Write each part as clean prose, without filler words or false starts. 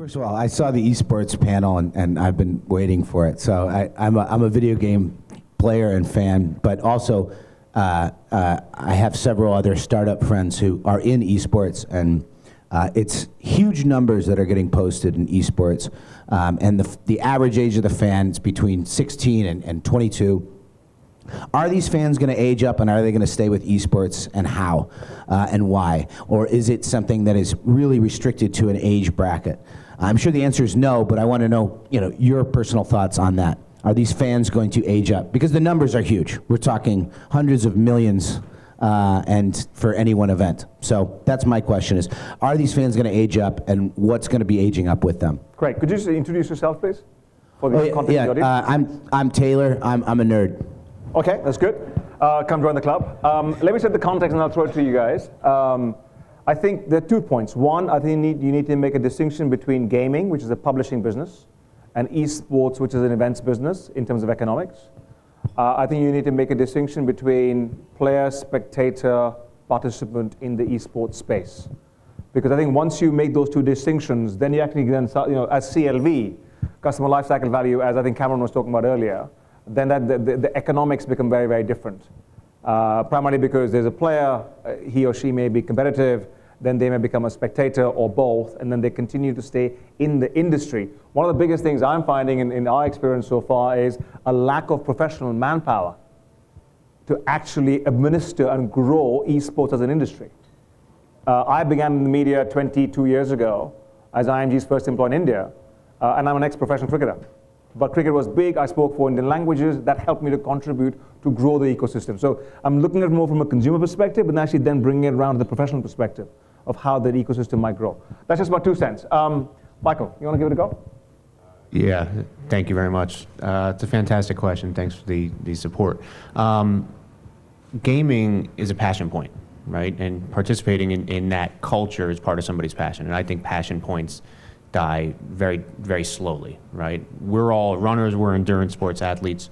First of all, I saw the esports panel and I've been waiting for it. So I'm a video game player and fan, but also I have several other startup friends who are in esports, and it's huge numbers that are getting posted in esports. And the average age of the fan is between 16 and 22. Are these fans going to age up, and are they going to stay with esports, and how and why? Or is it something that is really restricted to an age bracket? I'm sure the answer is no, but I want to know, your personal thoughts on that. Are these fans going to age up? Because the numbers are huge. We're talking hundreds of millions and for any one event. So that's my question is, are these fans going to age up, and what's going to be aging up with them? Great. Could you just introduce yourself, please? For the content of the audience? I'm Taylor. I'm a nerd. Okay, that's good. Come join the club. Let me set the context and I'll throw it to you guys. I think there are 2 points. One, I think you need to make a distinction between gaming, which is a publishing business, and esports, which is an events business in terms of economics. I think you need to make a distinction between player, spectator, participant in the esports space. Because I think once you make those two distinctions, then you actually then start, as CLV, customer lifecycle value, as I think Cameron was talking about earlier, then the economics become very, very different. Primarily because there's a player, he or she may be competitive, then they may become a spectator or both, and then they continue to stay in the industry. One of the biggest things I'm finding in our experience so far is a lack of professional manpower to actually administer and grow esports as an industry. I began in the media 22 years ago as IMG's first employee in India, and I'm an ex-professional cricketer. But cricket was big, I spoke 4 Indian languages, that helped me to contribute to grow the ecosystem. So I'm looking at it more from a consumer perspective, and actually then bringing it around to the professional perspective of how that ecosystem might grow. That's just about 2 cents. Michael, you want to give it a go? Yeah, thank you very much. It's a fantastic question. Thanks for the support. Gaming is a passion point, right? And participating in that culture is part of somebody's passion. And I think passion points die very, very slowly, right? We're all runners, we're endurance sports athletes.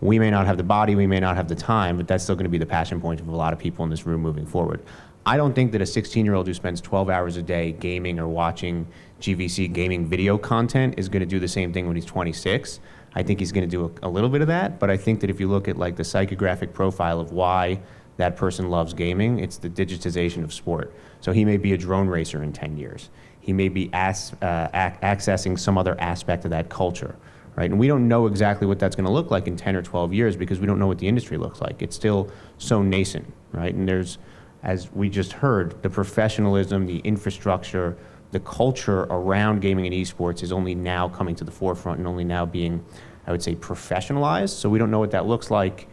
We may not have the body, we may not have the time, but that's still going to be the passion point of a lot of people in this room moving forward. I don't think that a 16-year-old who spends 12 hours a day gaming or watching GVC gaming video content is going to do the same thing when he's 26. I think he's going to do a little bit of that, but I think that if you look at like the psychographic profile of why that person loves gaming, it's the digitization of sport. So he may be a drone racer in 10 years. He may be accessing some other aspect of that culture, right? And we don't know exactly what that's going to look like in 10 or 12 years because we don't know what the industry looks like. It's still so nascent, right? And there's, as we just heard, the professionalism, the infrastructure, the culture around gaming and esports is only now coming to the forefront and only now being, I would say, professionalized. So we don't know what that looks like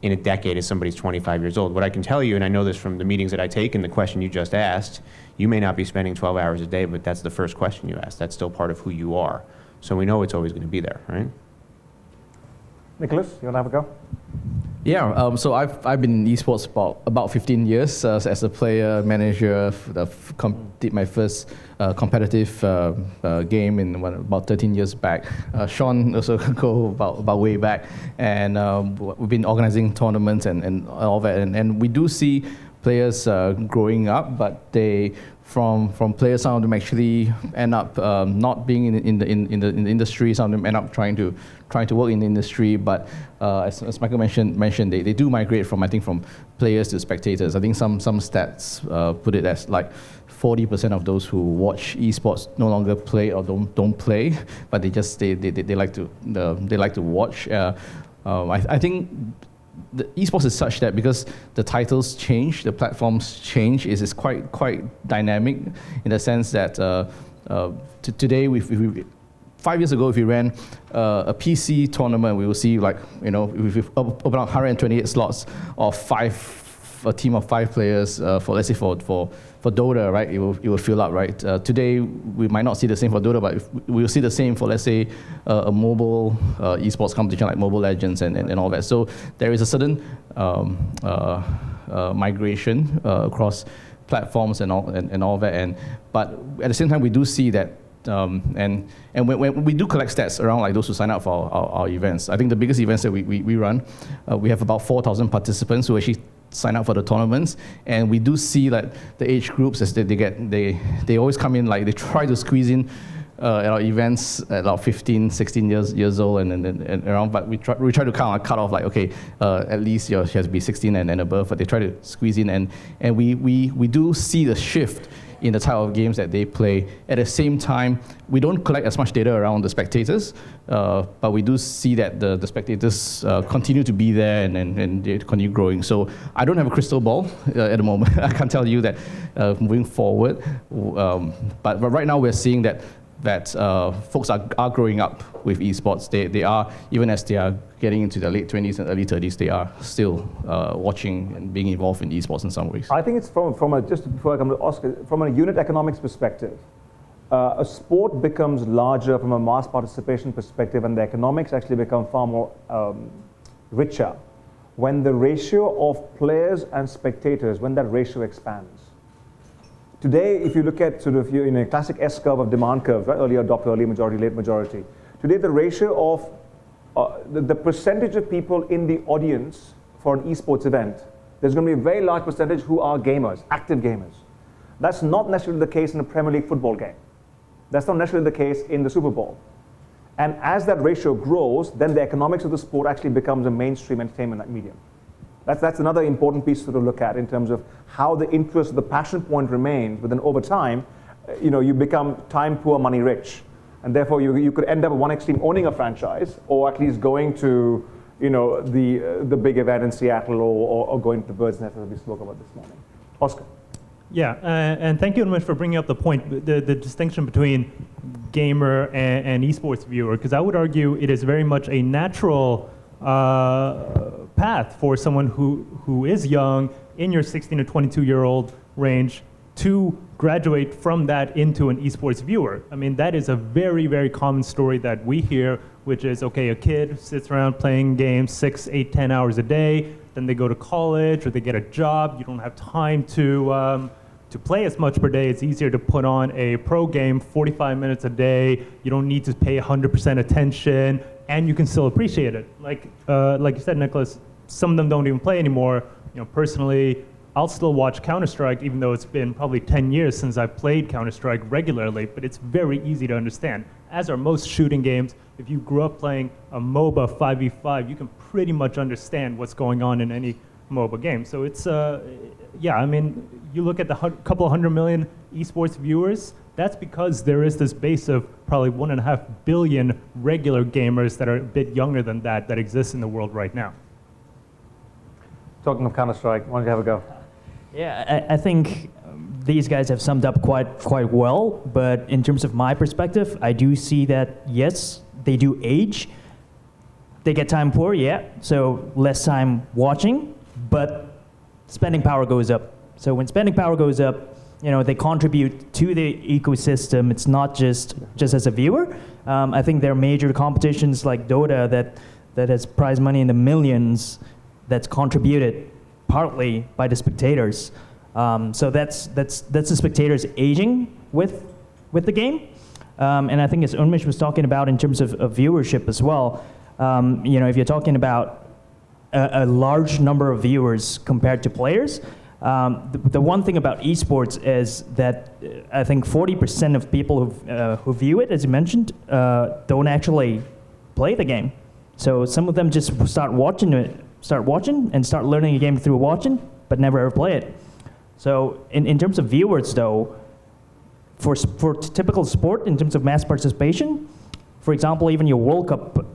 in a decade as somebody's 25 years old. What I can tell you, and I know this from the meetings that I take and the question you just asked, you may not be spending 12 hours a day, but that's the first question you asked. That's still part of who you are. So we know it's always going to be there, right? Nicholas, you want to have a go? Yeah, so I've been in esports about 15 years as a player, manager. Did my first competitive game in about 13 years back. Sean also go about way back, and we've been organizing tournaments and all that. And we do see players growing up, but they from players, some of them actually end up not being in the industry. Some of them end up trying to work in the industry. But as Michael mentioned, they do migrate from players to spectators. I think some stats put it as like 40% of those who watch esports no longer play or don't play, but they like to watch. I think the esports is such that because the titles change, the platforms change, is quite dynamic in the sense that today, 5 years ago, if we ran a PC tournament, we will see if we open up 128 slots of a team of 5 players for let's say for Dota, right? It will fill up, right? Today we might not see the same for Dota, but we will see the same for let's say a mobile esports competition like Mobile Legends and all that. So there is a certain migration across platforms and all that. But at the same time, we do see that. And when we do collect stats around like those who sign up for our events, I think the biggest events that we run, we have about 4,000 participants who actually sign up for the tournaments, and we do see that the age groups as they always come in, like they try to squeeze in at our events at about 15, 16 years old and around, but we try to kind of cut off like, okay, at least she has to be 16 and above, but they try to squeeze in, and we do see the shift in the type of games that they play. At the same time, we don't collect as much data around the spectators, but we do see that the spectators continue to be there and they continue growing. So I don't have a crystal ball at the moment. I can't tell you that moving forward, but right now we're seeing that folks are growing up with esports. They are, even as they are getting into their late 20s and early 30s, they are still watching and being involved in esports in some ways. I think it's from a, just before I come to Oscar, from a unit economics perspective, a sport becomes larger from a mass participation perspective, and the economics actually become far more richer when the ratio of players and spectators, when that ratio expands. Today, if you look at sort of in a classic S curve of demand curve, right? Early adopter, early majority, late majority. Today, the ratio of the percentage of people in the audience for an esports event, there's going to be a very large percentage who are gamers, active gamers. That's not necessarily the case in a Premier League football game. That's not necessarily the case in the Super Bowl. And as that ratio grows, then the economics of the sport actually becomes a mainstream entertainment medium. That's another important piece to look at in terms of how the interest, the passion point remains, but then over time, you become time poor, money rich. And therefore, you could end up at one extreme owning a franchise, or at least going to the big event in Seattle, or going to the Bird's Nest as we spoke about this morning. Oscar. Yeah, and thank you, UNMISH, for bringing up the point, the distinction between gamer and esports viewer, because I would argue it is very much a natural path for someone who is young, in your 16 to 22-year-old range, to graduate from that into an esports viewer. I mean, that is a very, very common story that we hear, which is, okay, a kid sits around playing games 6, 8, 10 hours a day, then they go to college or they get a job. You don't have time to play as much per day. It's easier to put on a pro game 45 minutes a day. You don't need to pay 100% attention, and you can still appreciate it. Like you said, Nicholas, some of them don't even play anymore. Personally, I'll still watch Counter-Strike, even though it's been probably 10 years since I played Counter-Strike regularly, but it's very easy to understand. As are most shooting games, if you grew up playing a MOBA 5v5, you can pretty much understand what's going on in any MOBA game. So it's, yeah, I mean, you look at the couple of 100 million esports viewers, that's because there is this base of probably 1.5 billion regular gamers that are a bit younger than that exists in the world right now. Talking of Counter-Strike, why don't you have a go? Yeah, I think these guys have summed up quite well, but in terms of my perspective, I do see that, yes, they do age. They get time poor, yeah, so less time watching, but spending power goes up. So when spending power goes up, they contribute to the ecosystem. It's not just as a viewer. I think there are major competitions like Dota that has prize money in the millions that's contributed partly by the spectators. So that's the spectators aging with the game. And I think as UNMISH was talking about in terms of viewership as well, if you're talking about a large number of viewers compared to players, the one thing about esports is that I think 40% of people who view it, as you mentioned, don't actually play the game. So some of them just start watching and start learning a game through watching, but never ever play it. So in terms of viewers, though, for typical sport, in terms of mass participation, for example, even your World Cup,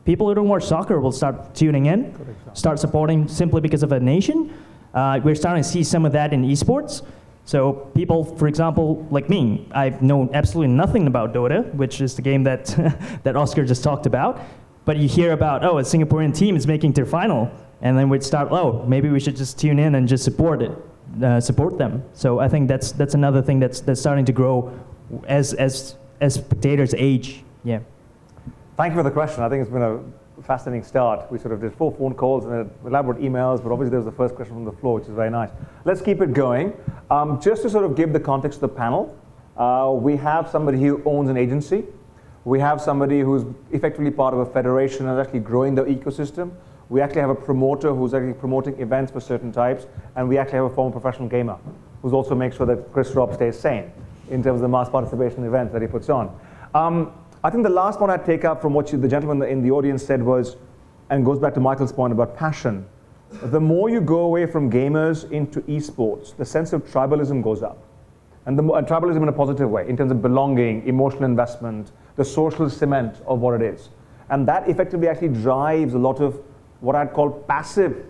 people who don't watch soccer will start tuning in, start supporting simply because of a nation. We're starting to see some of that in esports. So people, for example, like me, I've known absolutely nothing about Dota, which is the game that that Oscar just talked about. But you hear about, a Singaporean team is making their final, and then we'd start, maybe we should just tune in and just support them. So I think that's another thing that's starting to grow as spectators age. Yeah. Thank you for the question. I think it's been a fascinating start. We sort of did 4 phone calls and elaborate emails, but obviously there was the first question from the floor, which is very nice. Let's keep it going. Just to sort of give the context to the panel, we have somebody who owns an agency. We have somebody who's effectively part of a federation and actually growing the ecosystem. We actually have a promoter who's actually promoting events for certain types, and we actually have a former professional gamer who's also makes sure that Chris Robb stays sane in terms of the mass participation events that he puts on. I think the last one I'd take up from what the gentleman in the audience said was, and goes back to Michael's point about passion, the more you go away from gamers into esports, the sense of tribalism goes up. And tribalism in a positive way, in terms of belonging, emotional investment, the social cement of what it is. And that effectively actually drives a lot of what I'd call passive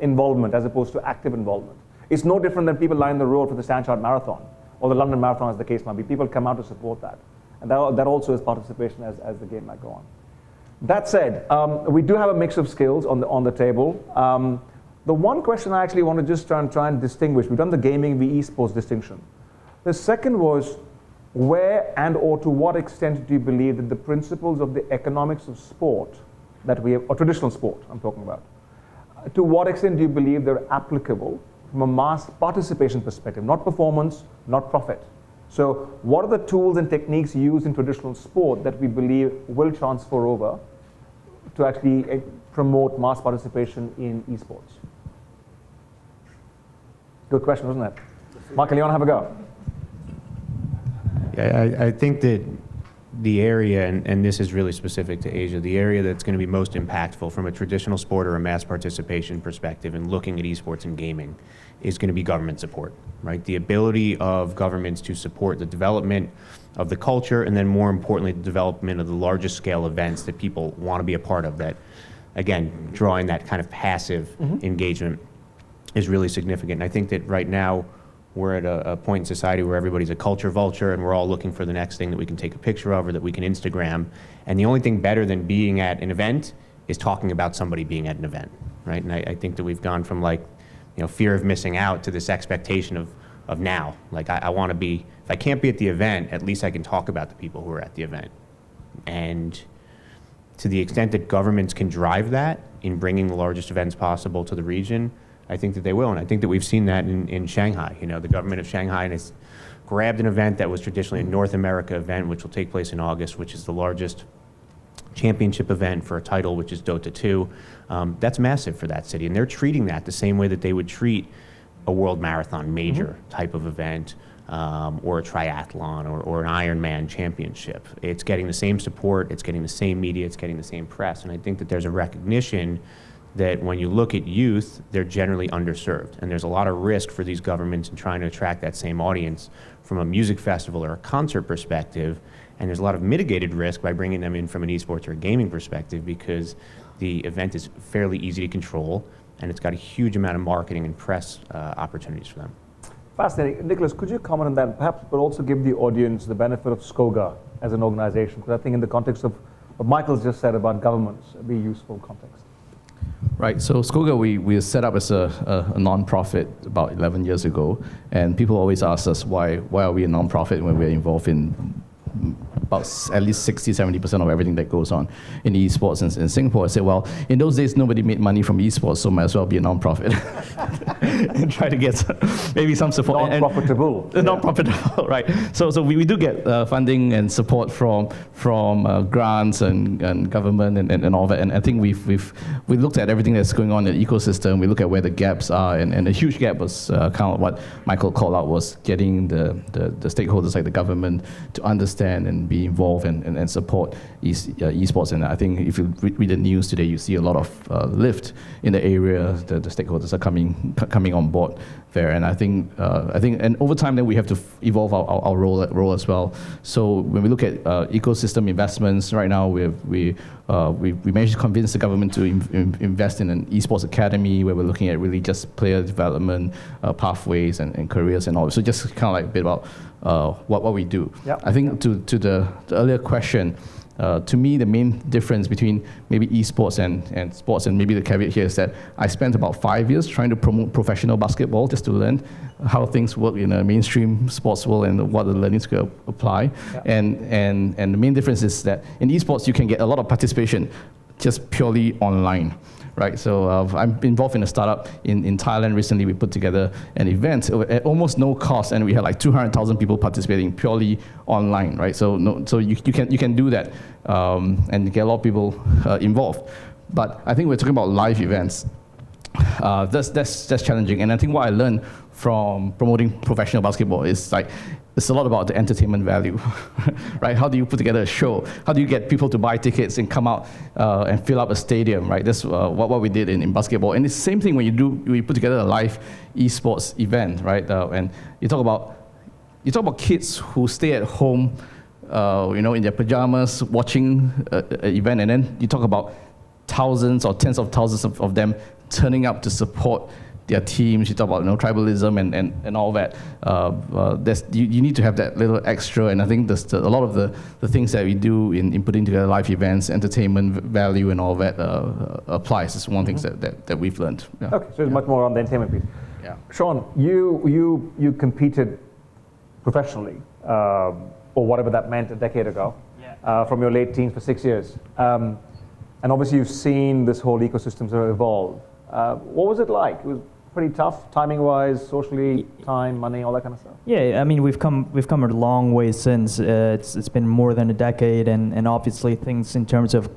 involvement as opposed to active involvement. It's no different than people line the road for the Stanchart Marathon or the London Marathon, as the case might be. People come out to support that. And that also is participation as the game might go on. That said, we do have a mix of skills on the table. The one question I actually want to just try and distinguish, we've done the gaming v esports distinction. The second was, where and or to what extent do you believe that the principles of the economics of sport that we have, or traditional sport I'm talking about, to what extent do you believe they're applicable from a mass participation perspective, not performance, not profit? So what are the tools and techniques used in traditional sport that we believe will transfer over to actually promote mass participation in esports? Good question, wasn't it? Michael, you want to have a go? Yeah, I think that the area, and this is really specific to Asia, the area that's going to be most impactful from a traditional sport or a mass participation perspective and looking at esports and gaming is going to be government support, right? The ability of governments to support the development of the culture, and then more importantly, the development of the largest scale events that people want to be a part of, that, again, drawing that kind of passive engagement is really significant. And I think that right now, we're at a point in society where everybody's a culture vulture and we're all looking for the next thing that we can take a picture of or that we can Instagram. And the only thing better than being at an event is talking about somebody being at an event, right? And I think that we've gone from fear of missing out to this expectation of now. Like I want to be, if I can't be at the event, at least I can talk about the people who are at the event. And to the extent that governments can drive that in bringing the largest events possible to the region, I think that they will, and I think that we've seen that in Shanghai. The government of Shanghai has grabbed an event that was traditionally a North America event, which will take place in August, which is the largest championship event for a title, which is Dota 2. That's massive for that city, and they're treating that the same way that they would treat a world marathon major type of event, or a triathlon, or an Ironman championship. It's getting the same support, it's getting the same media, it's getting the same press, and I think that there's a recognition that when you look at youth, they're generally underserved. And there's a lot of risk for these governments in trying to attract that same audience from a music festival or a concert perspective. And there's a lot of mitigated risk by bringing them in from an esports or a gaming perspective, because the event is fairly easy to control and it's got a huge amount of marketing and press opportunities for them. Fascinating. Nicholas, could you comment on that, perhaps, but also give the audience the benefit of SCOGA as an organization? Because I think in the context of what Michael's just said about governments, it'd be a useful context. Right, so SCOGA, we were set up as a non-profit about 11 years ago, and people always ask us why are we a non-profit when we're involved in about at least 60-70% of everything that goes on in esports in Singapore. I say, well, in those days nobody made money from esports, so might as well be a non-profit and try to get maybe some support. Non-profitable. Non-profitable, right? So we do get funding and support from grants and government and all that. And I think we looked at everything that's going on in the ecosystem. We look at where the gaps are, and a huge gap was kind of what Michael called out, was getting the stakeholders like the government to understand and be involved and support esports. And I think if you read the news today, you see a lot of lift in the area. The stakeholders are coming on board there. And I think and over time then we have to evolve our role as well. So when we look at ecosystem investments right now, we managed to convince the government to invest in an esports academy where we're looking at really just player development, pathways and careers and all. So just kind of like a bit about what we do. Yep. I think to the earlier question, to me, the main difference between maybe esports and sports, and maybe the caveat here is that I spent about 5 years trying to promote professional basketball just to learn how things work in a mainstream sports world and what the learnings could apply. Yep. And the main difference is that in esports, you can get a lot of participation just purely online. Right, so I'm involved in a startup in Thailand recently. We put together an event at almost no cost, and we had like 200,000 people participating purely online. Right, so you can do that and get a lot of people involved. But I think we're talking about live events. That's challenging. And I think what I learned from promoting professional basketball is like, it's a lot about the entertainment value, right? How do you put together a show? How do you get people to buy tickets and come out and fill up a stadium, right? That's what we did in basketball. And it's the same thing when you put together a live esports event, right? And you talk about kids who stay at home, in their pajamas watching an event, and then you talk about thousands or tens of thousands of them turning up to support their teams. You talk about tribalism and all that. You need to have that little extra, and I think a lot of the things that we do in putting together live events, entertainment value and all that applies. It's one of the things that we've learned. Yeah. Okay, so it's much more on the entertainment piece. Yeah. Sean, you competed professionally, or whatever that meant a decade ago, from your late teens for 6 years. And obviously you've seen this whole ecosystem sort of evolve. What was it like? It was pretty tough, timing-wise, socially, time, money, all that kind of stuff. Yeah, I mean we've come a long way since. It's been more than a decade, and obviously things in terms of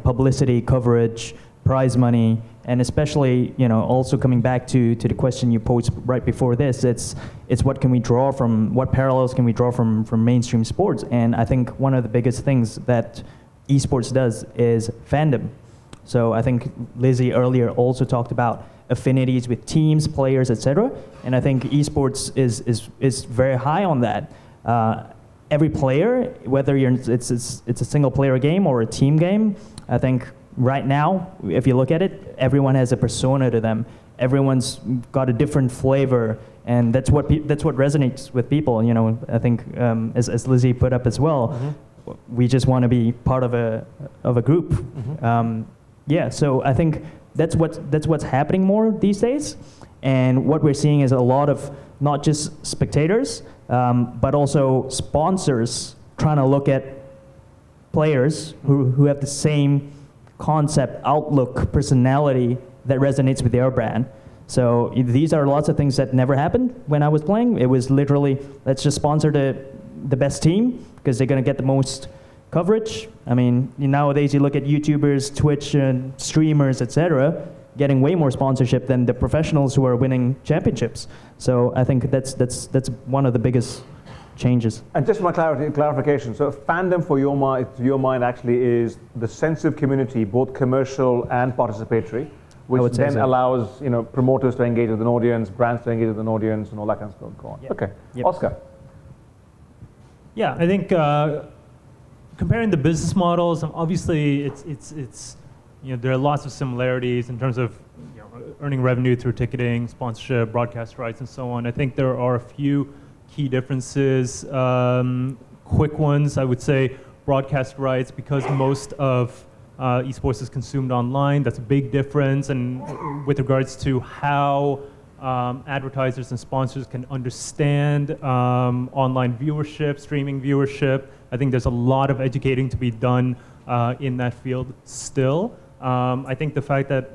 publicity, coverage, prize money, and especially also coming back to the question you posed right before this. It's what parallels can we draw from mainstream sports? And I think one of the biggest things that esports does is fandom. So I think Lizzie earlier also talked about affinities with teams, players, etc. And I think esports is very high on that. Every player, whether it's a single player game or a team game, I think right now, if you look at it, everyone has a persona to them. Everyone's got a different flavor, and that's what resonates with people. I think as Lizzie put up as well, we just want to be part of a group. So I think that's what's happening more these days, and what we're seeing is a lot of not just spectators, but also sponsors trying to look at players who have the same concept, outlook, personality that resonates with their brand. So these are lots of things that never happened when I was playing. It was literally, let's just sponsor the best team because they're going to get the most coverage. I mean, nowadays you look at YouTubers, Twitch, and streamers, etc., getting way more sponsorship than the professionals who are winning championships. So I think that's one of the biggest changes. And just for my clarification, so fandom to your mind actually is the sense of community, both commercial and participatory, which then allows promoters to engage with an audience, brands to engage with an audience, and all that kind of stuff. Go on. Yep. Okay, yep. Oscar. Yeah, I think comparing the business models, obviously it's there are lots of similarities in terms of earning revenue through ticketing, sponsorship, broadcast rights, and so on. I think there are a few key differences. Quick ones, I would say broadcast rights, because most of esports is consumed online. That's a big difference. And with regards to how advertisers and sponsors can understand online viewership, streaming viewership, I think there's a lot of educating to be done in that field still. I think the fact that,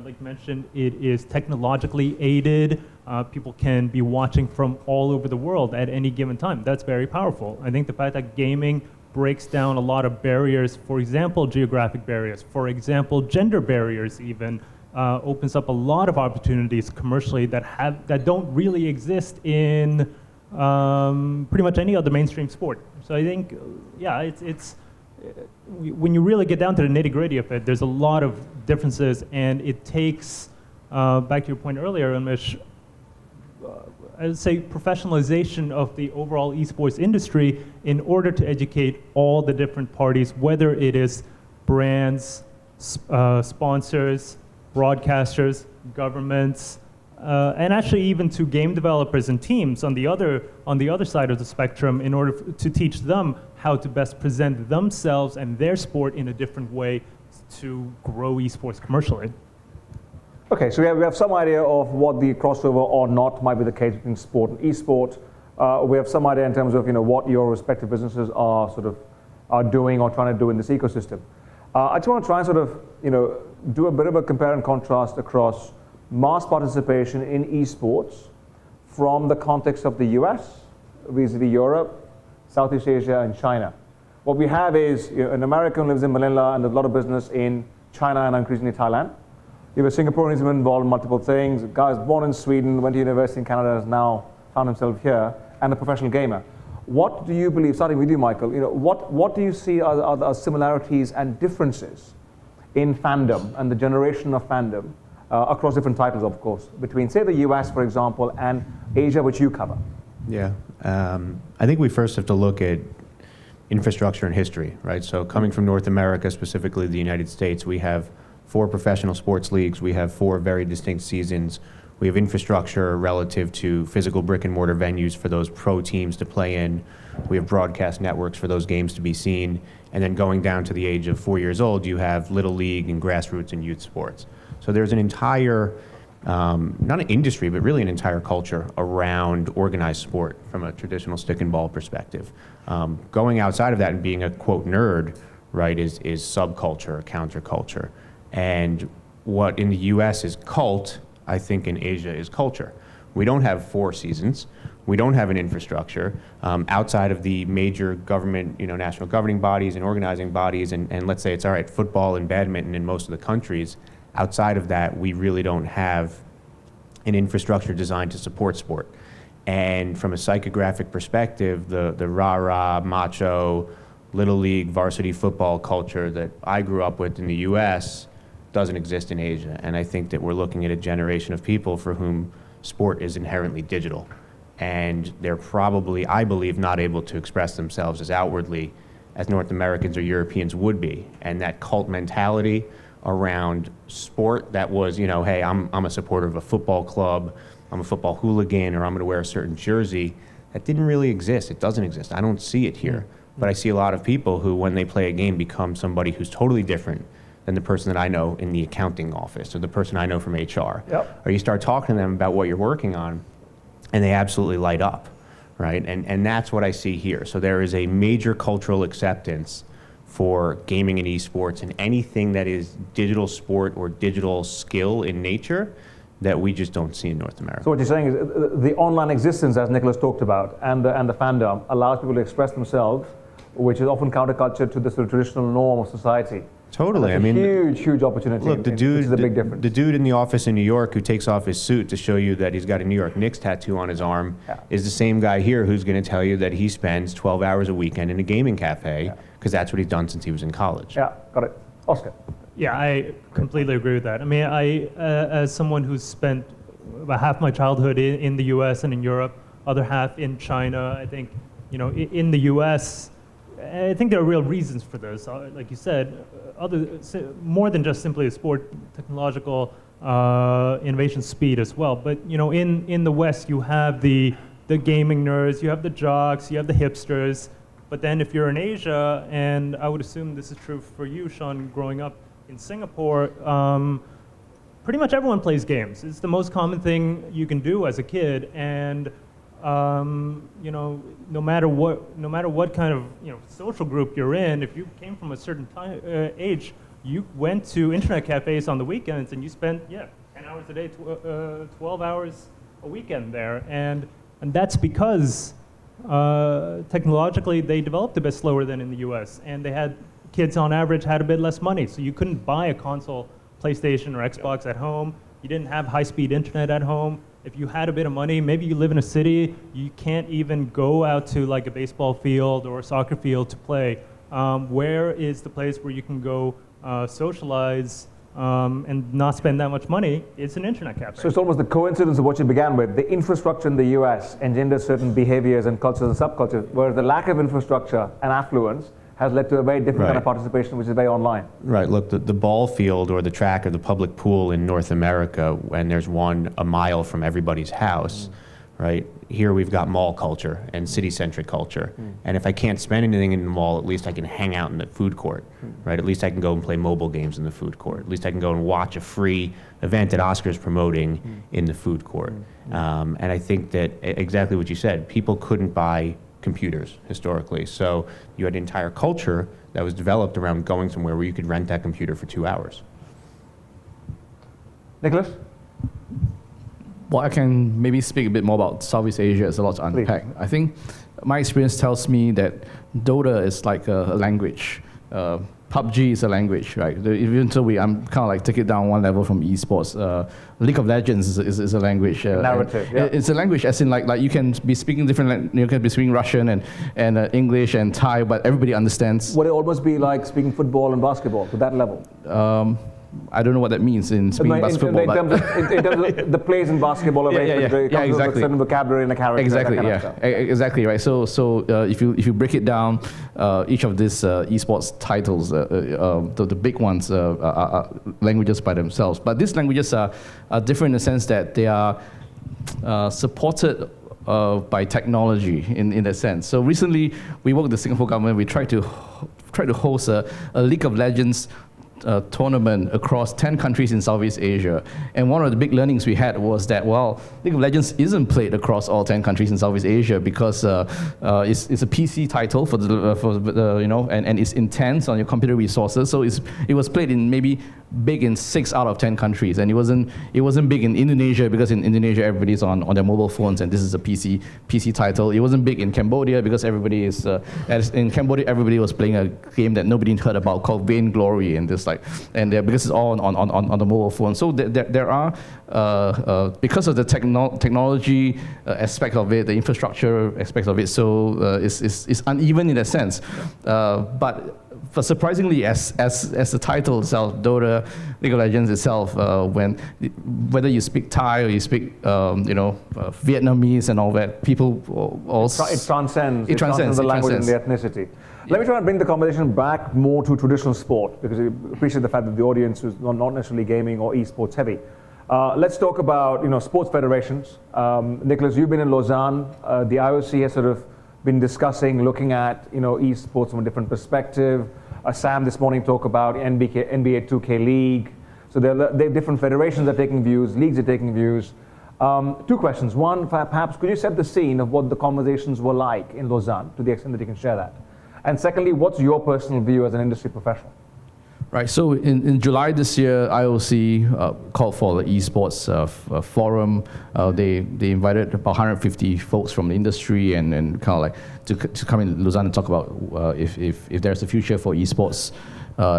like mentioned, it is technologically aided. People can be watching from all over the world at any given time. That's very powerful. I think the fact that gaming breaks down a lot of barriers, for example, geographic barriers, for example, gender barriers even, opens up a lot of opportunities commercially that don't really exist in pretty much any other mainstream sport. So I think, when you really get down to the nitty-gritty of it, there's a lot of differences, and it takes, back to your point earlier, UNMISH, I would say professionalization of the overall esports industry in order to educate all the different parties, whether it is brands, sponsors, broadcasters, governments, and actually even to game developers and teams on the other side of the spectrum, in order to teach them how to best present themselves and their sport in a different way to grow esports commercially. Okay, so we have some idea of what the crossover or not might be the case between sport and esport. We have some idea in terms of what your respective businesses are doing or trying to do in this ecosystem. I just want to try and sort of do a bit of a compare and contrast across mass participation in esports from the context of the US vis-a-vis Europe, Southeast Asia, and China. What we have is an American lives in Manila and there's a lot of business in China and increasingly Thailand. You have a Singaporean who's been involved in multiple things. A guy who's born in Sweden, went to university in Canada, has now found himself here, and a professional gamer. What do you believe, starting with you, Michael, what do you see are similarities and differences in fandom and the generation of fandom across different titles, of course, between, say, the US, for example, and Asia, which you cover? Yeah. I think we first have to look at infrastructure and history, right? So coming from North America, specifically the United States, we have 4 professional sports leagues. We have 4 very distinct seasons. We have infrastructure relative to physical brick and mortar venues for those pro teams to play in. We have broadcast networks for those games to be seen. And then going down to the age of 4 years old, you have little league and grassroots and youth sports. So there's an entire, not an industry, but really an entire culture around organized sport from a traditional stick and ball perspective. Going outside of that and being a, quote, nerd, right, is subculture, counterculture. And what in the US is cult, I think in Asia is culture. We don't have 4 seasons. We don't have an infrastructure outside of the major government, national governing bodies and organizing bodies, and let's say it's all right, football and badminton in most of the countries. Outside of that, we really don't have an infrastructure designed to support sport. And from a psychographic perspective, the rah-rah, macho, little league, varsity football culture that I grew up with in the US doesn't exist in Asia. And I think that we're looking at a generation of people for whom sport is inherently digital. And they're probably, I believe, not able to express themselves as outwardly as North Americans or Europeans would be. And that cult mentality around sport that was, hey, I'm a supporter of a football club, I'm a football hooligan, or I'm gonna wear a certain jersey, that didn't really exist. It doesn't exist. I don't see it here. But I see a lot of people who, when they play a game, become somebody who's totally different than the person that I know in the accounting office or the person I know from HR. Yep. Or you start talking to them about what you're working on, and they absolutely light up, right? And that's what I see here. So there is a major cultural acceptance for gaming and esports and anything that is digital sport or digital skill in nature that we just don't see in North America. So what you're saying is the online existence, as Nicholas talked about, and the fandom allows people to express themselves, which is often counterculture to the sort of traditional norm of society. Totally. And that's a huge opportunity. Look, which is a big difference. The dude in the office in New York who takes off his suit to show you that he's got a New York Knicks tattoo on his arm is the same guy here who's going to tell you that he spends 12 hours a weekend in a gaming cafe because that's what he's done since he was in college. Yeah, got it. Oscar. Yeah, I completely agree with that. I mean, as someone who's spent about half my childhood in the U.S. and in Europe, other half in China, I think, in the U.S., I think there are real reasons for this. Like you said, more than just simply a sport, technological innovation speed as well. But in the West, you have the gaming nerds, you have the jocks, you have the hipsters. But then if you're in Asia, and I would assume this is true for you, Sean, growing up in Singapore, pretty much everyone plays games. It's the most common thing you can do as a kid, and no matter what kind of social group you're in, if you came from a certain age, you went to internet cafes on the weekends and you spent 10 hours a day, 12 hours a weekend there, and that's because technologically they developed a bit slower than in the U.S. and they had kids on average had a bit less money, so you couldn't buy a console, PlayStation or Xbox at home. You didn't have high-speed internet at home. If you had a bit of money, maybe you live in a city, you can't even go out to like a baseball field or a soccer field to play. Where is the place where you can go socialize and not spend that much money? It's an internet cafe. So it's almost the coincidence of what you began with. The infrastructure in the US engenders certain behaviors and cultures and subcultures, whereas the lack of infrastructure and affluence has led to a very different kind of participation, which is very online. Right. Look, the ball field or the track or the public pool in North America, when there's one a mile from everybody's house, right? Here we've got mall culture and city-centric culture. And if I can't spend anything in the mall, at least I can hang out in the food court, right? At least I can go and play mobile games in the food court. At least I can go and watch a free event that Oscar's promoting in the food court. And I think that exactly what you said, people couldn't buy computers historically. So you had an entire culture that was developed around going somewhere where you could rent that computer for 2 hours. Nicholas? Well, I can maybe speak a bit more about Southeast Asia. There's a lot to unpack. Please. I think my experience tells me that Dota is like a language. PUBG is a language, right? Even so, I'm kind of like take it down one level from esports. League of Legends is a language. Narrative, yeah. It's a language, as in like you can be speaking you can be speaking Russian and English and Thai, but everybody understands. Would it almost be like speaking football and basketball to that level? I don't know what that means in speaking basketball. In terms of the plays in basketball, it comes exactly. with a certain vocabulary and a character. Exactly, that kind of stuff. exactly, right. So if you break it down, each of these esports titles, the big ones are languages by themselves. But these languages are different in the sense that they are supported by technology in that sense. So recently, we worked with the Singapore government. We tried to host a League of Legends tournament across 10 countries in Southeast Asia. And one of the big learnings we had was that, well, League of Legends isn't played across all 10 countries in Southeast Asia because it's a PC title for the and it's intense on your computer resources. So it was played in maybe big in 6 out of 10 countries, and it wasn't big in Indonesia because in Indonesia everybody's on their mobile phones, and this is a PC title. It wasn't big in Cambodia because everybody is in Cambodia everybody was playing a game that nobody heard about called Vainglory, and this because it's all on the mobile phone. So there are because of the technology aspect of it, the infrastructure aspect of it, so it's uneven in a sense, but surprisingly, as the title itself, Dota, League of Legends itself, whether you speak Thai or you speak Vietnamese and all that, people also it transcends the language and the ethnicity. Let me try and bring the conversation back more to traditional sport, because I appreciate the fact that the audience is not necessarily gaming or esports heavy. Let's talk about sports federations. Nicholas, you've been in Lausanne. The IOC has sort of been discussing, looking at esports from a different perspective. Sam this morning talked about NBA 2K League. So there are different federations are taking views, leagues are taking views. 2 questions. One, perhaps could you set the scene of what the conversations were like in Lausanne, to the extent that you can share that? And secondly, what's your personal view as an industry professional? Right, so in July this year, IOC called for the esports forum. They invited about 150 folks from the industry and kind of like to come in Lausanne and talk about if there's a future for esports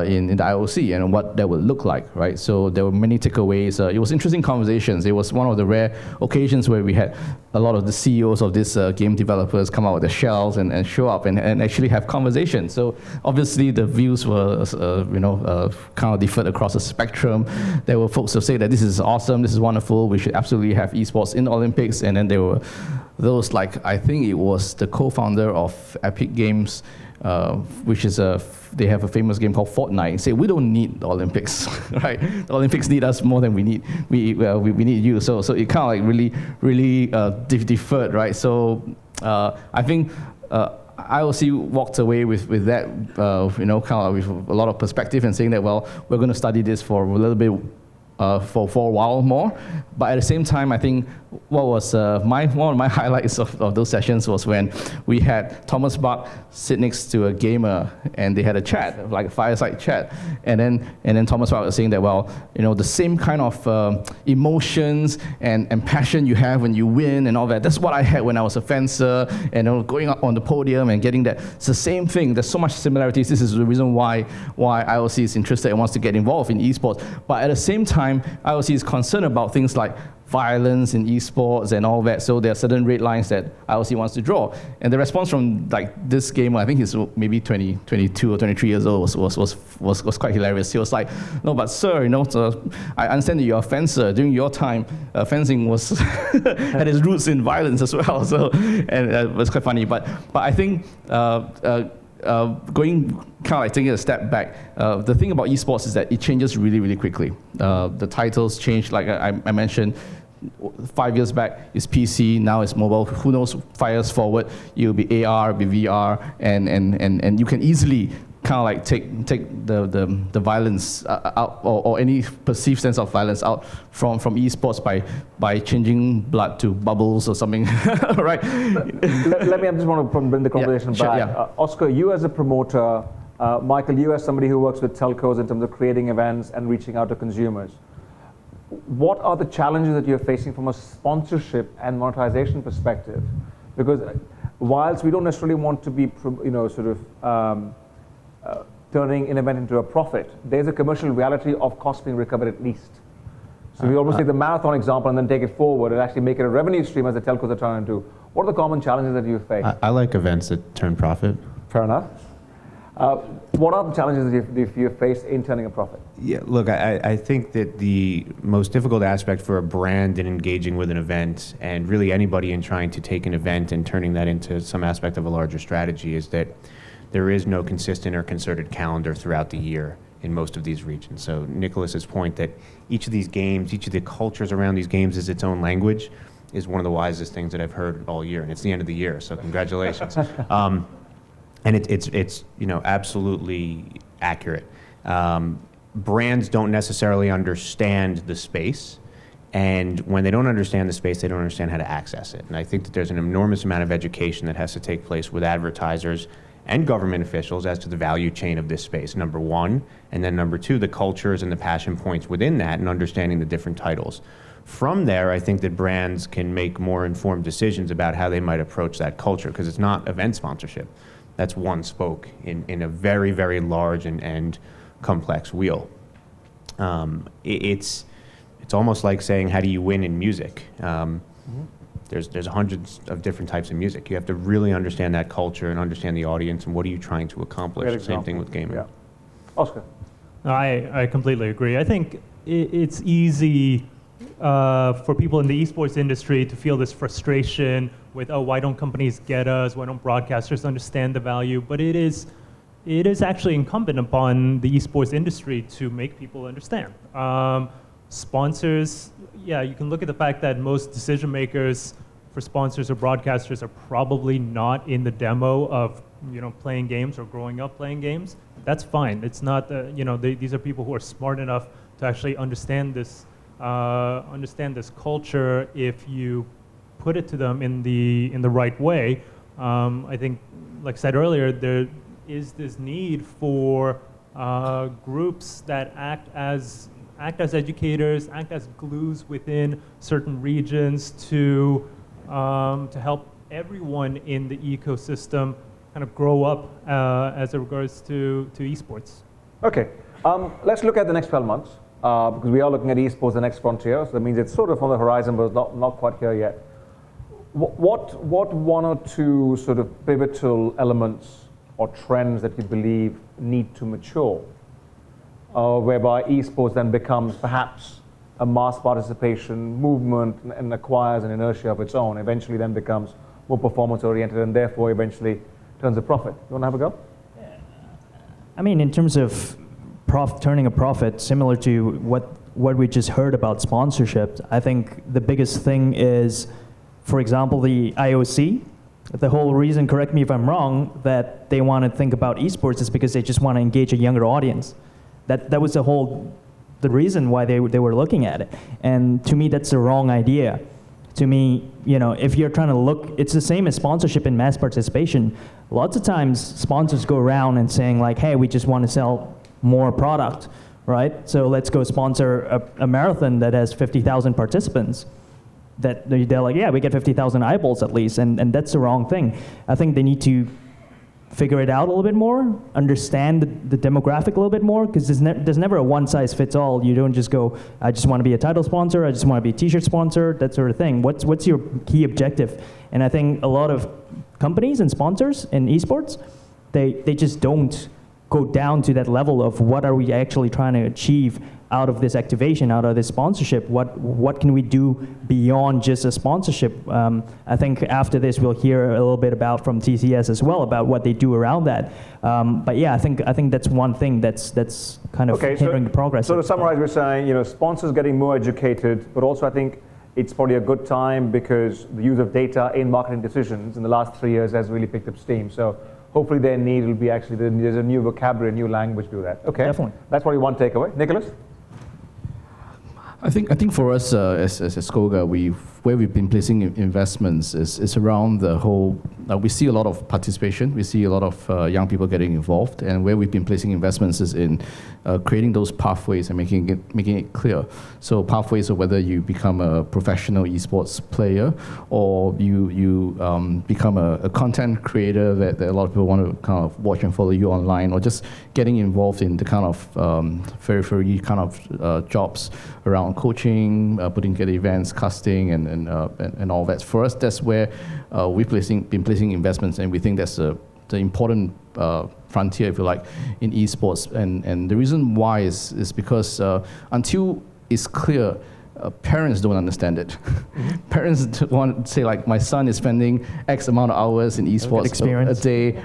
in the IOC and what that would look like, right? So there were many takeaways. It was interesting conversations. It was one of the rare occasions where we had a lot of the CEOs of these game developers come out with their shells and show up and actually have conversations. So obviously the views were kind of differed across the spectrum. There were folks who say that this is awesome, this is wonderful, we should absolutely have esports in the Olympics. And then there were those like, I think it was the co-founder of Epic Games, which is they have a famous game called Fortnite, and say we don't need the Olympics, right? The Olympics need us more than we need you. So it kind of like really deferred, right? So I think IOC walked away with that, kind of with a lot of perspective and saying that, well, we're going to study this for a little bit. For a while more, but at the same time, I think what was one of my highlights of those sessions was when we had Thomas Bach sit next to a gamer and they had a chat, like a fireside chat, and then Thomas Bach was saying that, well, the same kind of emotions and passion you have when you win and all that, that's what I had when I was a fencer and going up on the podium and getting that. It's the same thing. There's so much similarities. This is the reason why IOC is interested and wants to get involved in esports. But at the same time, IOC is concerned about things like violence in esports and all that. So there are certain red lines that IOC wants to draw. And the response from like this gamer, I think he's maybe 22 or 23 years old, was quite hilarious. He was like, "No, but sir, I understand that you're a fencer. During your time, fencing was had its roots in violence as well." So and it was quite funny. But I think. Going kind of like taking a step back, the thing about esports is that it changes really, really quickly. The titles change, like I mentioned, 5 years back it's PC, now it's mobile. Who knows, 5 years forward, it'll be AR, it'll be VR, and you can easily kind of like take the violence out, or any perceived sense of violence out from esports by changing blood to bubbles or something, right? I just want to bring the conversation back. Yeah. Oscar, you as a promoter, Michael, you as somebody who works with telcos in terms of creating events and reaching out to consumers, what are the challenges that you're facing from a sponsorship and monetization perspective? Because whilst we don't necessarily want to be, turning an event into a profit, there's a commercial reality of cost being recovered at least. So we almost take the marathon example and then take it forward and actually make it a revenue stream as the telcos are trying to do. What are the common challenges that you face? I like events that turn profit. Fair enough. What are the challenges that you face in turning a profit? Yeah, look, I think that the most difficult aspect for a brand in engaging with an event, and really anybody in trying to take an event and turning that into some aspect of a larger strategy, is that there is no consistent or concerted calendar throughout the year in most of these regions. So Nicholas's point that each of these games, each of the cultures around these games is its own language, is one of the wisest things that I've heard all year, and it's the end of the year, so congratulations. And it's absolutely accurate. Brands don't necessarily understand the space, and when they don't understand the space, they don't understand how to access it. And I think that there's an enormous amount of education that has to take place with advertisers and government officials as to the value chain of this space, number one, and then number two, the cultures and the passion points within that and understanding the different titles. From there, I think that brands can make more informed decisions about how they might approach that culture, because it's not event sponsorship. That's one spoke in a very, very large and complex wheel. It's almost like saying, how do you win in music? There's hundreds of different types of music. You have to really understand that culture and understand the audience and what are you trying to accomplish. Same thing with gaming. Yeah. Oscar. I completely agree. I think it's easy for people in the esports industry to feel this frustration with, oh, why don't companies get us? Why don't broadcasters understand the value? But it is actually incumbent upon the esports industry to make people understand. Sponsors, yeah, you can look at the fact that most decision makers for sponsors or broadcasters are probably not in the demo of playing games or growing up playing games. That's fine. It's not these are people who are smart enough to actually understand this culture if you put it to them in the right way. I think, like I said earlier, there is this need for groups that act as educators, act as glues within certain regions to help everyone in the ecosystem kind of grow up as it regards to esports. Okay, let's look at the next 12 months. Because we are looking at esports, the next frontier, so that means it's sort of on the horizon, but it's not quite here yet. What one or two sort of pivotal elements or trends that you believe need to mature, whereby esports then becomes perhaps a mass participation movement and acquires an inertia of its own, eventually then becomes more performance-oriented and therefore eventually turns a profit? You want to have a go? I mean, in terms of turning a profit, similar to what we just heard about sponsorship, I think the biggest thing is, for example, the IOC. The whole reason, correct me if I'm wrong, that they want to think about esports is because they just want to engage a younger audience. That was the reason why they were looking at it. And to me, that's the wrong idea. To me, if you're trying to look, it's the same as sponsorship and mass participation. Lots of times, sponsors go around and saying like, hey, we just want to sell more product, right? So let's go sponsor a marathon that has 50,000 participants. That they're like, yeah, we get 50,000 eyeballs at least, and that's the wrong thing. I think they need to figure it out a little bit more, understand the demographic a little bit more, because there's never a one-size-fits-all. You don't just go, I just want to be a title sponsor, I just want to be a t-shirt sponsor, that sort of thing. What's your key objective? And I think a lot of companies and sponsors in esports, they just don't go down to that level of what are we actually trying to achieve out of this activation, out of this sponsorship. What can we do beyond just a sponsorship? I think after this we'll hear a little bit about from TCS as well about what they do around that. But yeah, I think that's one thing that's kind of hindering the progress. So to summarize, we're saying sponsors getting more educated, but also I think it's probably a good time because the use of data in marketing decisions in the last 3 years has really picked up steam. So hopefully their need will be actually, there's a new vocabulary, a new language to do that. Okay, definitely. That's probably one takeaway. Nicholas? I think for us as SCOGA, where we've been placing investments is around the whole. We see a lot of participation. We see a lot of young people getting involved, and where we've been placing investments is in creating those pathways and making it clear. So pathways of whether you become a professional esports player or you become a content creator that a lot of people want to kind of watch and follow you online, or just getting involved in the kind of very kind of jobs around coaching, putting together events, casting, and all that. For us, that's where we've been placing investments, and we think that's the important frontier, if you like, in esports. And the reason why is because until it's clear, parents don't understand it. Parents want to say, like, my son is spending X amount of hours in esports a day,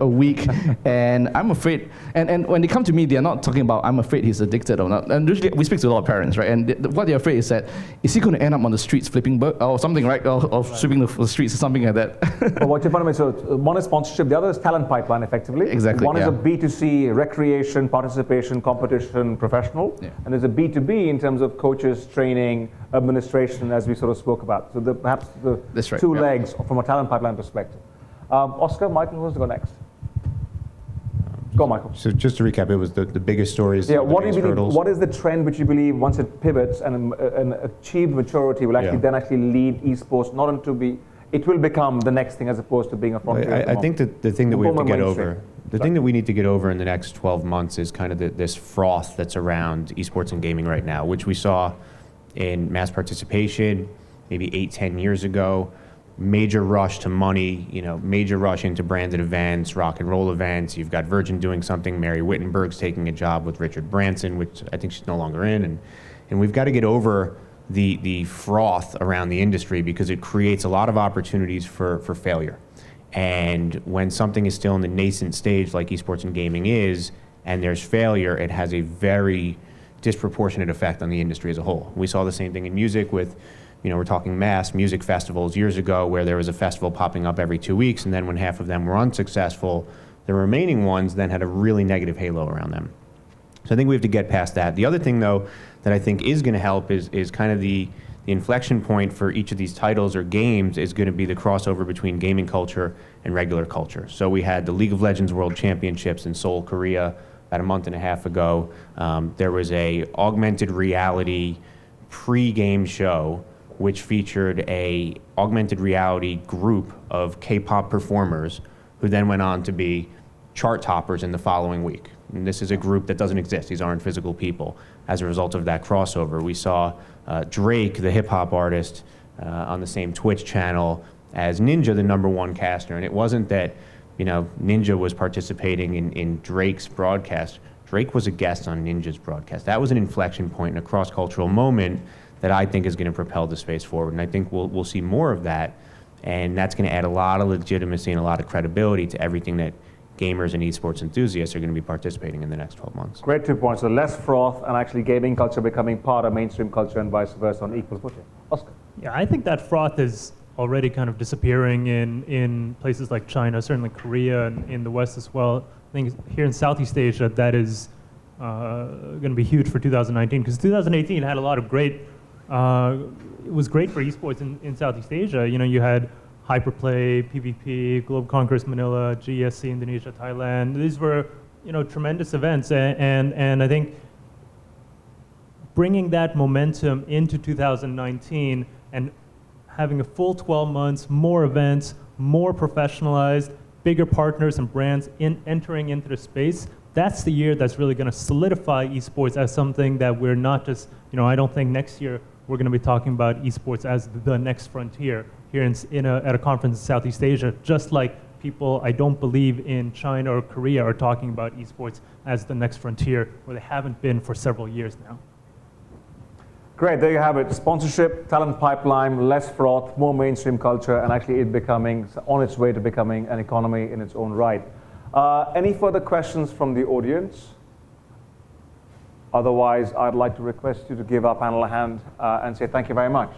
a week, and I'm afraid, and when they come to me, they're not talking about, I'm afraid he's addicted or not. And usually we speak to a lot of parents, right? And what they're afraid is that, is he going to end up on the streets flipping or something, right? Or sweeping the streets or something like that. Well, what you're fundamentally, so one is sponsorship, the other is talent pipeline, effectively. Exactly. One is a B2C, recreation, participation, competition, professional, and there's a B2B in terms of coaches, training, administration, as we sort of spoke about. So perhaps the two legs from a talent pipeline perspective. Oscar, Michael, who's to go next? Go, Michael. So just to recap, it was the biggest stories. Yeah. What do you believe? What is the trend which you believe, once it pivots and achieve maturity, will actually then lead esports not into it will become the next thing as opposed to being a frontier? I think that the thing that we have to get over. The thing that we need to get over in the next 12 months is kind of this froth that's around esports and gaming right now, which we saw in mass participation maybe 8-10 years ago. Major rush to money, major rush into branded events, rock and roll events. You've got Virgin doing something. Mary Wittenberg's taking a job with Richard Branson, which I think she's no longer in. And we've got to get over the froth around the industry, because it creates a lot of opportunities for failure. And when something is still in the nascent stage like esports and gaming is, and there's failure, it has a very disproportionate effect on the industry as a whole. We saw the same thing in music with, we're talking mass music festivals years ago, where there was a festival popping up every 2 weeks, and then when half of them were unsuccessful, the remaining ones then had a really negative halo around them. So I think we have to get past that. The other thing, though, that I think is going to help is kind of the inflection point for each of these titles or games is going to be the crossover between gaming culture and regular culture. So we had the League of Legends World Championships in Seoul, Korea, about a month and a half ago. There was a augmented reality pre-game show which featured a augmented reality group of K-pop performers who then went on to be chart toppers in the following week. And this is a group that doesn't exist. These aren't physical people. As a result of that crossover, we saw Drake, the hip-hop artist, on the same Twitch channel as Ninja, the #1 caster. And it wasn't that Ninja was participating in Drake's broadcast. Drake was a guest on Ninja's broadcast. That was an inflection point in a cross-cultural moment that I think is going to propel the space forward. And I think we'll see more of that. And that's going to add a lot of legitimacy and a lot of credibility to everything that gamers and esports enthusiasts are going to be participating in the next 12 months. Great 2 points. So less froth and actually gaming culture becoming part of mainstream culture and vice versa on equal footing. Oscar. Yeah, I think that froth is already kind of disappearing in places like China, certainly Korea, and in the West as well. I think here in Southeast Asia, that is going to be huge for 2019, because 2018 had a lot of great, it was great for esports in Southeast Asia. You had Hyperplay, PvP, Globe Conquers Manila, GSC Indonesia, Thailand. These were, tremendous events, and I think bringing that momentum into 2019 and having a full 12 months, more events, more professionalized, bigger partners and brands entering into the space, that's the year that's really going to solidify esports as something that we're not just, I don't think next year we're going to be talking about esports as the next frontier here at a conference in Southeast Asia, just like people, I don't believe, in China or Korea are talking about esports as the next frontier, where they haven't been for several years now. Great, there you have it. Sponsorship, talent pipeline, less froth, more mainstream culture, and actually it becoming on its way to becoming an economy in its own right. Any further questions from the audience? Otherwise, I'd like to request you to give our panel a hand and say thank you very much.